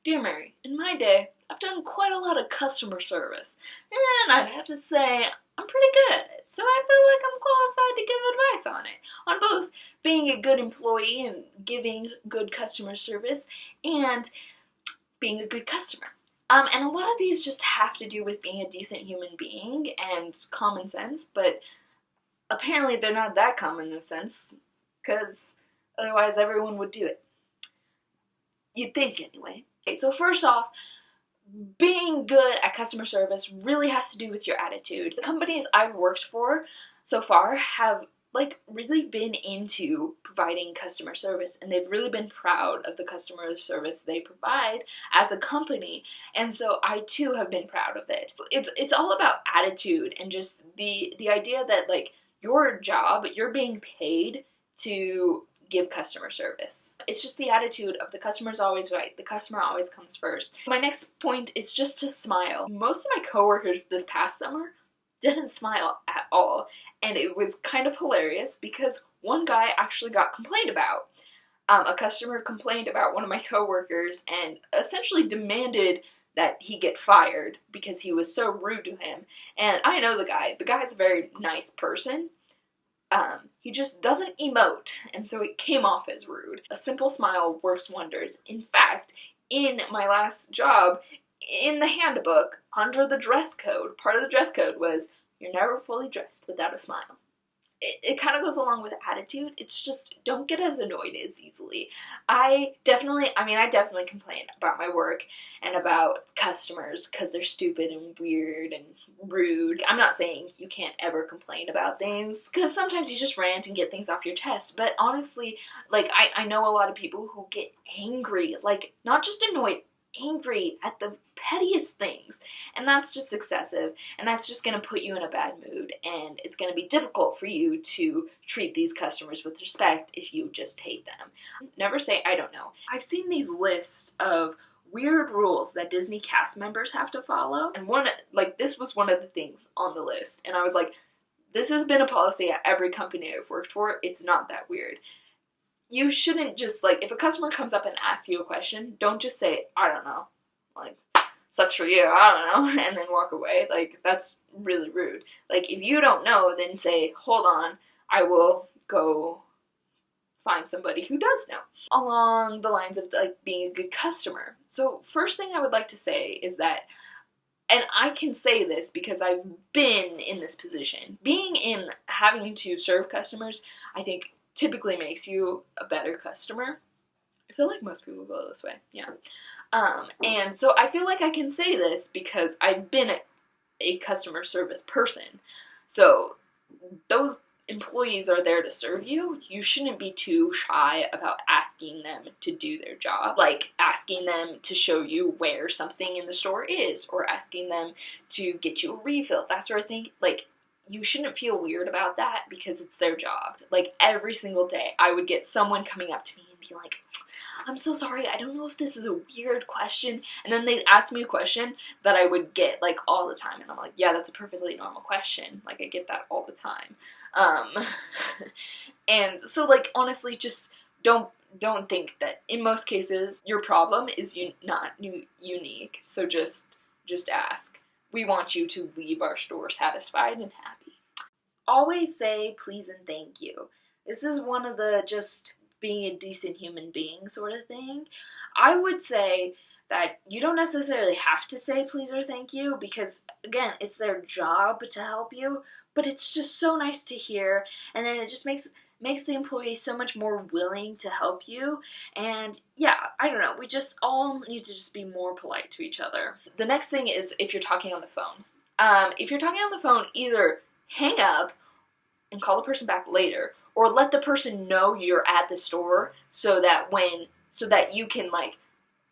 Dear Mary, in my day, I've done quite a lot of customer service, and I'd have to say I'm pretty good at it, so I feel like I'm qualified to give advice on it, on both being a good employee and giving good customer service, and being a good customer. And a lot of these just have to do with being a decent human being and common sense, but apparently they're not that common sense, because otherwise everyone would do it. You'd think, anyway. Okay, so first off, being good at customer service really has to do with your attitude. The companies I've worked for so far have really been into providing customer service, and they've really been proud of the customer service they provide as a company, and so I too have been proud of it. It's all about attitude and just the idea that your job, you're being paid to give customer service. It's just the attitude of the customer's always right. The customer always comes first. My next point is just to smile. Most of my coworkers this past summer didn't smile at all, and it was kind of hilarious because one guy actually got complained about. A customer complained about one of my coworkers and essentially demanded that he get fired because he was so rude to him. And I know the guy. The guy's a very nice person. He just doesn't emote, and so it came off as rude. A simple smile works wonders. In fact, in my last job, in the handbook, under the dress code, part of the dress code was, you're never fully dressed without a smile. It kind of goes along with attitude. It's just, don't get as annoyed as easily. I definitely complain about my work and about customers because they're stupid and weird and rude. I'm not saying you can't ever complain about things, because sometimes you just rant and get things off your chest, but honestly, I know a lot of people who get angry, not just annoyed, angry at the pettiest things, and that's just excessive, and that's just going to put you in a bad mood, and it's going to be difficult for you to treat these customers with respect if you just hate them. Never say I don't know. I've seen these lists of weird rules that Disney cast members have to follow, and this was one of the things on the list, and I was like, this has been a policy at every company I've worked for. It's not that weird. You shouldn't just, if a customer comes up and asks you a question, don't just say, I don't know. Sucks for you, I don't know, and then walk away. That's really rude. If you don't know, then say, hold on, I will go find somebody who does know. Along the lines of, being a good customer. So, first thing I would like to say is that, and I can say this because I've been in this position, having to serve customers, I think typically makes you a better customer. I feel like most people go this way, yeah. And so I feel like I can say this because I've been a customer service person. So those employees are there to serve you. You shouldn't be too shy about asking them to do their job. Asking them to show you where something in the store is, or asking them to get you a refill, that sort of thing. You shouldn't feel weird about that because it's their job. Every single day, I would get someone coming up to me and be like, I'm so sorry, I don't know if this is a weird question. And then they'd ask me a question that I would get, all the time. And I'm like, yeah, that's a perfectly normal question. I get that all the time. And so, honestly, just don't think that, in most cases, your problem is not unique. So just ask. We want you to leave our store satisfied and happy. Always say please and thank you. This is one of the just being a decent human being sort of thing. I would say that you don't necessarily have to say please or thank you because, again, it's their job to help you, but it's just so nice to hear, and then it just makes the employee so much more willing to help you, and yeah, I don't know, we just all need to just be more polite to each other. The next thing is if you're talking on the phone. If you're talking on the phone, either hang up and call the person back later, or let the person know you're at the store so that you can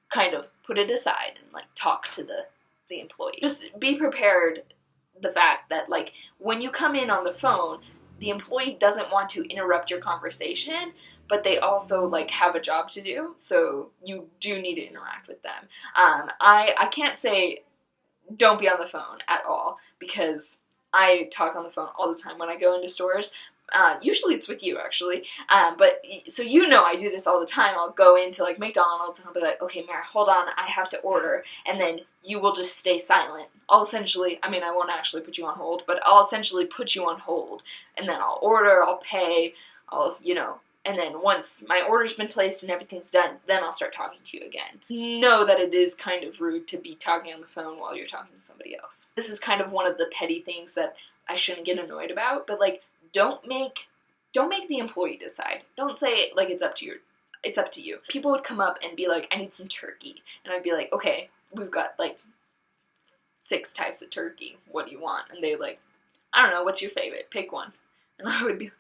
kind of put it aside and talk to the employee. Just be prepared the fact that when you come in on the phone, the employee doesn't want to interrupt your conversation, but they also have a job to do, so you do need to interact with them. I can't say don't be on the phone at all, because I talk on the phone all the time when I go into stores. Usually it's with you, actually. But so you know I do this all the time. I'll go into like McDonald's and I'll be like, okay, Mara, hold on, I have to order, and then you will just stay silent. I'll essentially, I mean, I won't actually put you on hold, but I'll essentially put you on hold, and then I'll order, I'll pay, I'll, and then once my order's been placed and everything's done, then I'll start talking to you again. Know that it is kind of rude to be talking on the phone while you're talking to somebody else. This is kind of one of the petty things that I shouldn't get annoyed about, but like, don't make the employee decide. Don't say like it's up to you. People would come up and be like, I need some turkey. And I'd be like, okay, we've got like 6 types of turkey. What do you want? And they're like, I don't know, what's your favorite? Pick one. And I would be,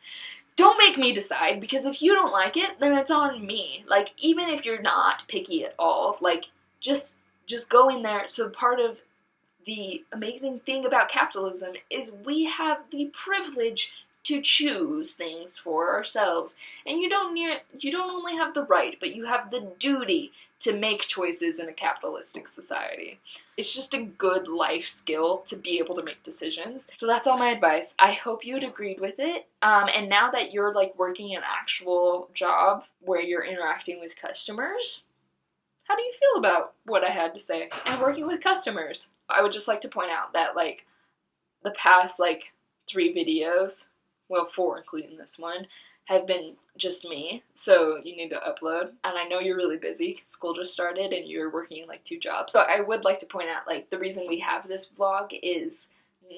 don't make me decide, because if you don't like it, then it's on me. Like, even if you're not picky at all, like, just go in there. So part of the amazing thing about capitalism is we have the privilege to choose things for ourselves. And you don't only have the right, but you have the duty to make choices in a capitalistic society. It's just a good life skill to be able to make decisions. So that's all my advice. I hope you'd agreed with it. And now that you're like working an actual job where you're interacting with customers, how do you feel about what I had to say and working with customers? I would just like to point out that like the past like 3 videos, well 4 including this one, have been just me, so you need to upload. And I know you're really busy, school just started and you're working like 2 jobs. So I would like to point out, like, the reason we have this vlog is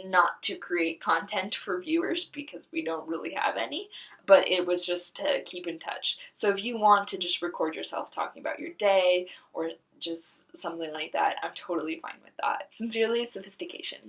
not to create content for viewers, because we don't really have any, but it was just to keep in touch. So if you want to just record yourself talking about your day or just something like that, I'm totally fine with that. Sincerely, Sophistication.